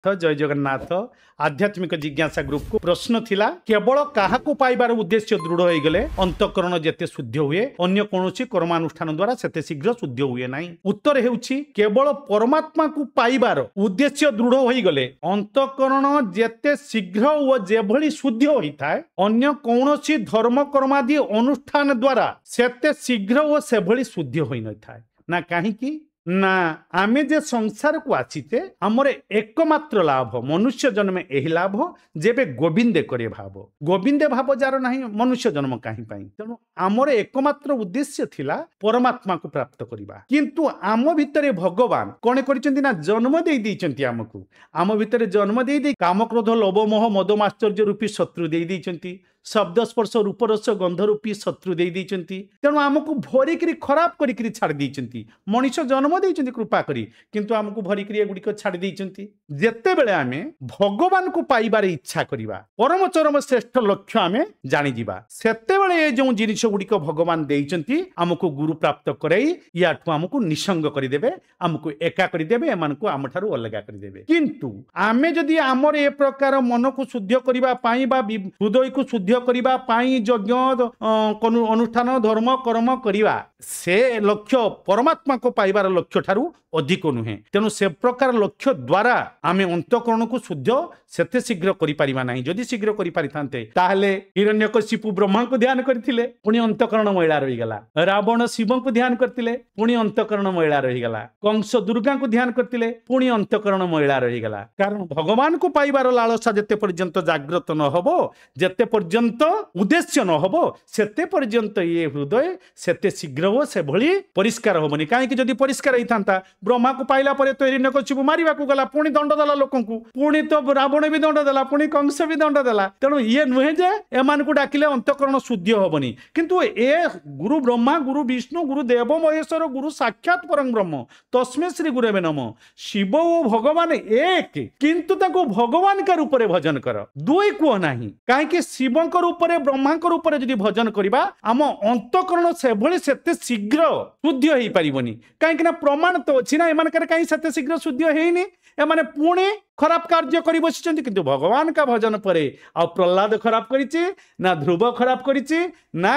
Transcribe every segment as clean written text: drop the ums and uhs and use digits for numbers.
तो जय जगन्नाथ आध्यात्मिक जिज्ञासा ग्रुप को प्रश्न थिला केवल काहाकू पाइबार उद्देश्य दृढ़ हो गले अंतःकरण जेते शुद्ध हुए अन्य कौनसी कर्मानुष्ठान द्वारा सेते शीघ्र शुद्ध हुए नहीं। उत्तर हेउछि केवल परमात्मा को पाइबार उद्देश्य दृढ़ हो गले अंतःकरण जेते शीघ्र व जेभली शुद्ध होइथाय अन्य कौनसी धर्म कर्मादि अनुष्ठान द्वारा सेते शीघ्र व सेभली शुद्ध होई न थाय ना काहेकि ना आमे जे संसार को आसीते हमर एकमात्र लाभ मनुष्य जन्म एही लाभ जेबे गोविंदे करे भाव गोविंदे भाव जार नाही मनुष्य जन्म काहे पाई तेणु हमर एकमात्र उद्देश्य थिला परमात्मा को प्राप्त करिबा किंतु आम भितरे भगवान कोने करिसेंती ना जन्म देई दैचंती हमकु आम भितरे जन्म देई दे काम क्रोध लोभ मोह मद माश्चर्य रूपी शत्रु देई दैचंती शब्द स्पर्श रूपरस गंध रूपी शत्रु दे तेणु आमको भरिकी खराब करी छाड़ देती मनीष जन्म देती कृपा करी किंतु आमको भरिकी एगुड़िक छाड़ देती जेते बेले आमे भगवान को पाइबार इच्छा करिबा परम चरम श्रेष्ठ लक्ष्य आमे जानी जिबा सेते बेले ए जो जिनिस गुड़िक भगवान देइचंती आमको गुरु प्राप्त कराई याठू आमको निसंग करदेबे आमको एका करदेबे एमानको आमठारु अलगा करदेबे किंतु आमे जदि आमर ए प्रकार मन को शुद्ध करिबा पाई बा हृदय को शुद्ध करिबा पाई यज्ञ अनुष्ठान धर्म कर्म करिबा से लक्ष्य परमात्मा को पाइबार लक्ष्य ठारू अधिक नुहे तेणु से प्रकार लक्ष्य द्वारा आमे अंतःकरण को शुद्ध सेते शीघ्र करि परिबा नाही जदि शीघ्र करि परिथांते ताहले हिरण्यकशिपु ब्रह्मा को ध्यान करथिले पुणी अंतःकरण महिला रहि गला रावण शिव को ध्यान करथिले पुणी अंतःकरण महिला रहि गला कंस दुर्गा को ध्यान करथिले पुणी अंतःकरण महिला रहि गला कारण भगवान को पाइबार लालसा जेते पर्यंत जागृत न हबो जेते पर्यंत उद्देश्य न हबो सेते पर्यंत ये हृदय सेते शीघ्र हो से भली परिष्कार होबनी काहे कि जदि परिष्कार हिथांता ब्रह्मा को पाइला परे तो हिरण्यकशिपु मारिबा को गला पुणी दंड देला लोकंकु पुणी तो रावण भी दंड देला पुणी कंस भी दंड देला तेणु ये नुहे जे एमान को डाकिले अंतःकरण शुद्ध होबनी किंतु ए गुरु ब्रह्मा गुरु विष्णु गुरु देव महेश्वर गुरु साक्षात परम ब्रह्म तस्मै श्री गुरुवे नमः शिव ओ भगवान एक किंतु ताको भगवान का रूप रे भजन कर दुई को नाही काहे कि शिव को रूप रे ब्रह्मा को रूप रे जदि भजन करिबा आम अंतःकरण से भली सेते शीघ्र शुद्ध होई परिबनी काहे कि ना प्रमाण तो अछि ना एमानकर काहे सेते शीघ्र शुद्ध हेइनी एमाने पुणे खराब कार्य करी बसिचंती किंतु भगवान का भजन परे आ प्रहलाद खराब करिछि ना ध्रुव खराब करिछि ना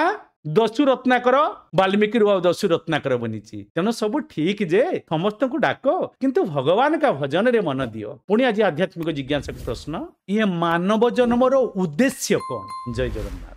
दस्यु रत्नाकर वाल्मीकि दस्यु रत्नाकर बनीची तेणु सब ठीक जे समस्त को डाक किंतु भगवान का भजन रे मन दियो पुणी आज आध्यात्मिक जिज्ञासा प्रश्न ये मानव जन्मर उद्देश्य कौन जय जगन्नाथ।